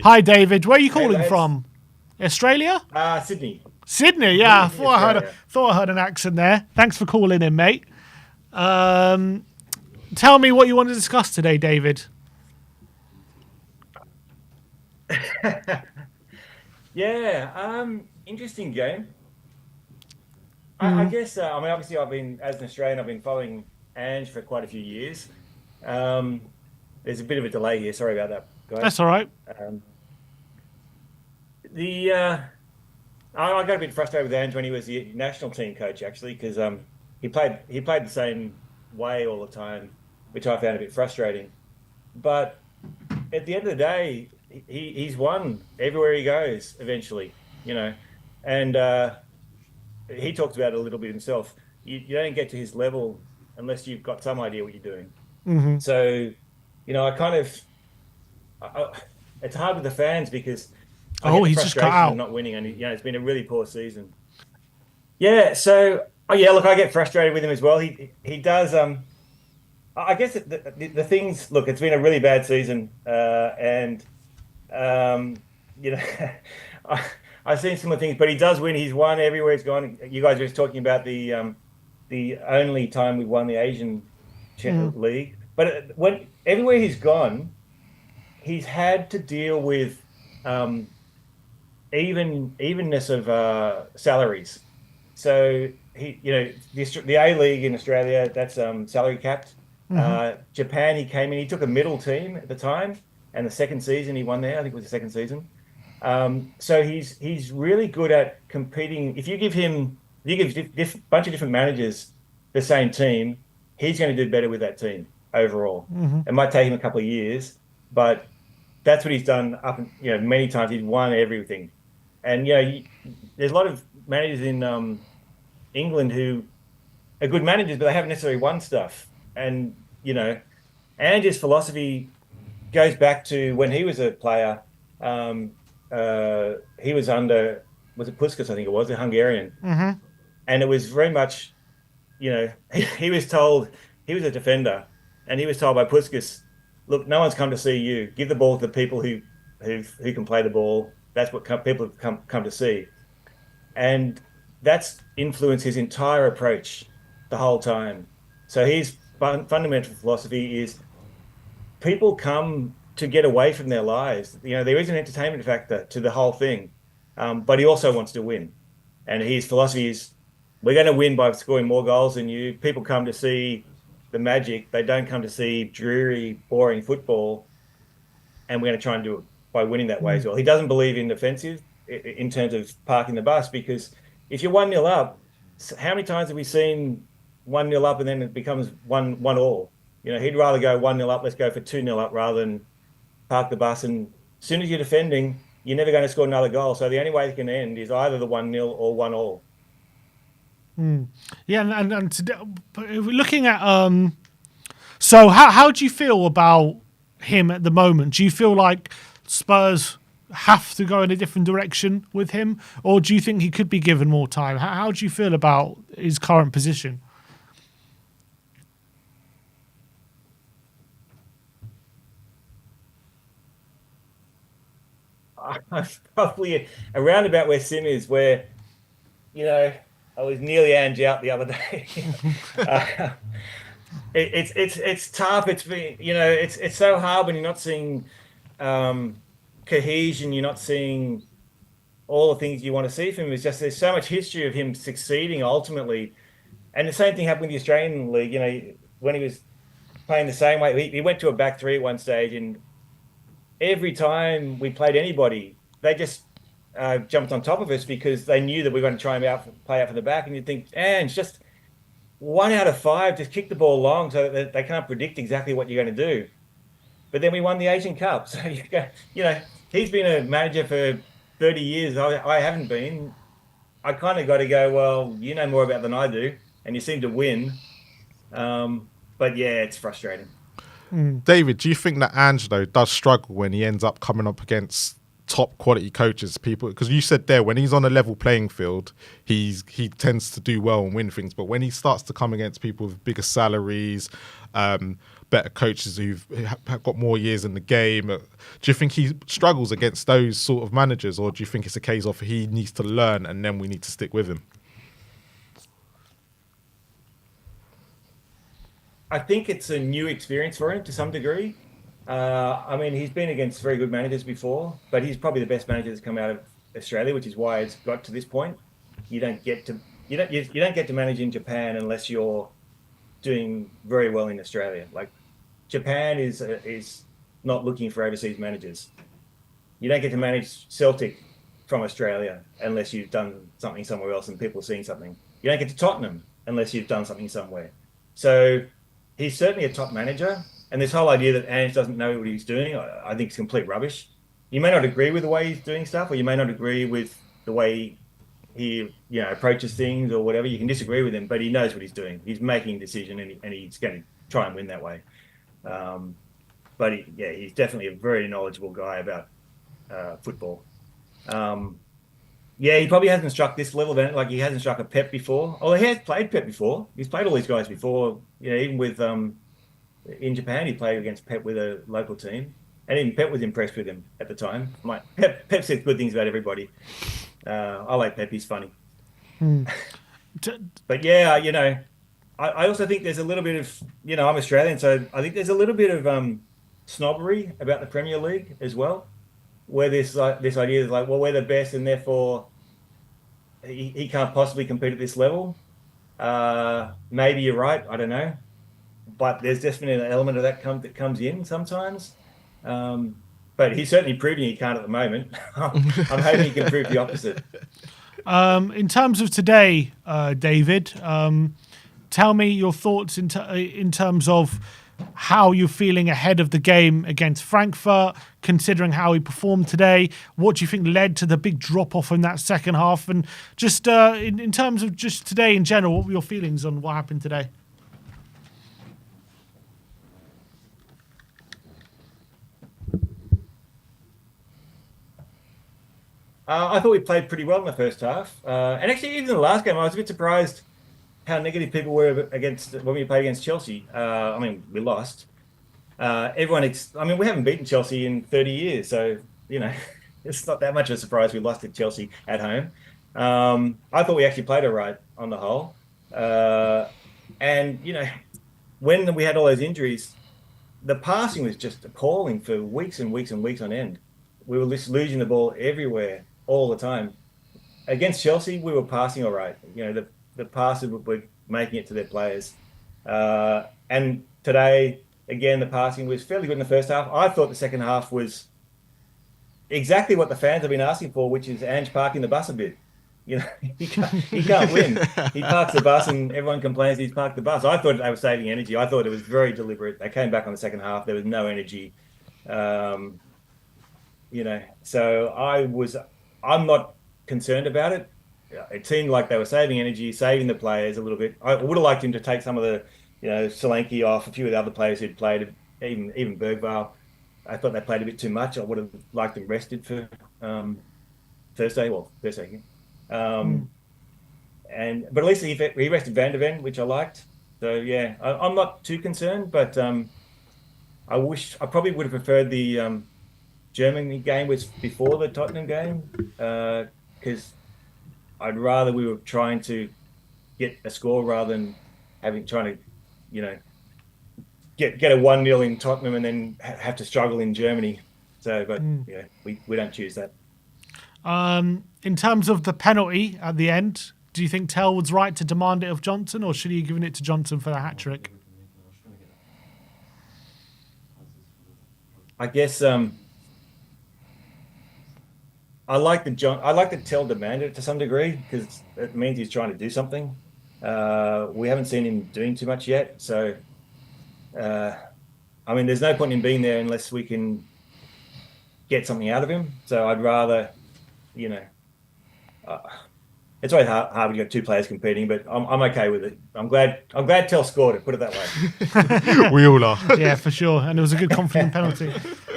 Hi, David. Where are you calling lads. from? Australia? Sydney. Sydney, yeah. I Sydney, thought I heard an accent there. Thanks for calling in, mate. Tell me what you want to discuss today, David. Yeah, interesting game. I guess, I mean, obviously, as an Australian, I've been following Ange for quite a few years. There's a bit of a delay here. Sorry about that, That's guys. all right. Um, the I got a bit frustrated with Ange when he was the national team coach, actually, because he played the same way all the time, which I found a bit frustrating. But at the end of the day, he's won everywhere he goes eventually, you know. And he talked about it a little bit himself. You don't get to his level unless you've got some idea what you're doing. So, I kind of, it's hard with the fans because I Oh, get the he's just cut frustration of out. not winning, and it's been a really poor season. Yeah, so yeah, look, I get frustrated with him as well. He does. I guess the things. Look, it's been a really bad season, and you know, I, I've seen similar things, but he does win. He's won everywhere he's gone. You guys were just talking about the only time we won the Asian League, but when everywhere he's gone, he's had to deal with um, evenness of salaries. So the A League in Australia, that's salary capped. Japan, he came in, he took a middle team at the time, and the second season he won there. I think it was the second season. So he's really good at competing. If you give him, you give bunch of different managers the same team, he's going to do better with that team overall. It might take him a couple of years, but that's what he's done many times. He's won everything. And there's a lot of managers in England who are good managers, but they haven't necessarily won stuff. And Ange's philosophy goes back to when he was a player. He was under, was it Puskas? I think it was, a Hungarian, and it was very much, he was told, he was a defender, and he was told by Puskas, look, no one's come to see you. Give the ball to the people who can play the ball. That's what people have come to see. And that's influenced his entire approach the whole time. So his fundamental philosophy is people come to get away from their lives. There is an entertainment factor to the whole thing, but he also wants to win. And his philosophy is, we're going to win by scoring more goals than you. People come to see the magic. They don't come to see dreary, boring football. And we're going to try and do it by winning that way as well. He doesn't believe in defensive in terms of parking the bus, because if you're 1-0 up, how many times have we seen 1-0 up and then it becomes 1-1-all? He'd rather go 1-0 up, let's go for 2-0 up rather than park the bus. And as soon as you're defending, you're never going to score another goal. So the only way it can end is either the 1-0 or 1-all. Yeah, and today, looking at so how do you feel about him at the moment? Do you feel like Spurs have to go in a different direction with him, or do you think he could be given more time? How do you feel about his current position? I'm probably around about where Sim is, where I was nearly Ange out the other day. It's tough. It's been it's so hard when you're not seeing cohesion. You're not seeing all the things you want to see from him. It's just there's so much history of him succeeding ultimately, and the same thing happened with the Australian League. When he was playing the same way, he went to a back three at one stage, and every time we played anybody, they just jumped on top of us because they knew that we were going to try and play out from the back. And you'd think, it's just 1 out of 5, just kick the ball long so that they can't predict exactly what you're going to do. But then we won the Asian Cup. So, he's been a manager for 30 years. I haven't been. I kind of got to go, well, you know more about than I do, and you seem to win. But yeah, it's frustrating. David, do you think that Ange, though, does struggle when he ends up coming up against top quality coaches, people? Because you said there, when he's on a level playing field, he tends to do well and win things. But when he starts to come against people with bigger salaries, better coaches who've got more years in the game. Do you think he struggles against those sort of managers, or do you think it's a case of he needs to learn and then we need to stick with him? I think it's a new experience for him to some degree. I mean, he's been against very good managers before, but he's probably the best manager that's come out of Australia, which is why it's got to this point. You don't get to manage in Japan unless you're doing very well in Australia. Like Japan is not looking for overseas managers. You don't get to manage Celtic from Australia unless you've done something somewhere else and people are seeing something. You don't get to Tottenham unless you've done something somewhere. So he's certainly a top manager. And this whole idea that Ange doesn't know what he's doing, I think is complete rubbish. You may not agree with the way he's doing stuff, or you may not agree with the way he approaches things or whatever. You can disagree with him, but he knows what he's doing. He's making a decision, and he's going to try and win that way. But he's definitely a very knowledgeable guy about football. He probably hasn't struck this level of, like he hasn't struck a Pep before. Although he has played Pep before. He's played all these guys before. Even with in Japan, he played against Pep with a local team, and even Pep was impressed with him at the time. Pep says good things about everybody. I like Pep; he's funny. But I also think there's a little bit of, I'm Australian, so I think there's a little bit of snobbery about the Premier League as well, where this idea is like, well, we're the best, and therefore he can't possibly compete at this level. Maybe you're right. I don't know. But there's definitely an element of that comes in sometimes. But he's certainly proving he can't at the moment. I'm hoping he can prove the opposite. In terms of today, David, tell me your thoughts in terms of how you're feeling ahead of the game against Frankfurt, considering how he performed today. What do you think led to the big drop-off in that second half? And just in terms of just today in general, what were your feelings on what happened today? I thought we played pretty well in the first half. And actually, even in the last game, I was a bit surprised how negative people were when we played against Chelsea. I mean, we lost. We haven't beaten Chelsea in 30 years. So, it's not that much of a surprise we lost to Chelsea at home. I thought we actually played all right on the whole. And when we had all those injuries, the passing was just appalling for weeks and weeks and weeks on end. We were just losing the ball everywhere all the time. Against Chelsea, we were passing all right. The passes were making it to their players. And today, again, the passing was fairly good in the first half. I thought the second half was exactly what the fans have been asking for, which is Ange parking the bus a bit. He can't win. He parks the bus and everyone complains he's parked the bus. I thought they were saving energy. I thought it was very deliberate. They came back on the second half. There was no energy. So I'm not concerned about it. It seemed like they were saving energy, saving the players a little bit. I would have liked him to take some of the, Solanke off, a few of the other players who'd played, even Bergvall. I thought they played a bit too much. I would have liked them rested for Thursday. But at least he rested Van de Ven, which I liked. So I'm not too concerned, but I probably would have preferred the Germany game was before the Tottenham game, because I'd rather we were trying to get a score rather than trying to, get a 1-0 in Tottenham and then have to struggle in Germany. So, but we don't choose that. In terms of the penalty at the end, do you think Tell was right to demand it of Johnson, or should he have given it to Johnson for the hat trick? I guess I like that Tell demanded it to some degree, because it means he's trying to do something. We haven't seen him doing too much yet, so there's no point in being there unless we can get something out of him. So I'd rather, it's always hard when you've got two players competing, but I'm okay with it. I'm glad Tell scored it. Put it that way. We all are. Yeah, for sure. And it was a good confident penalty.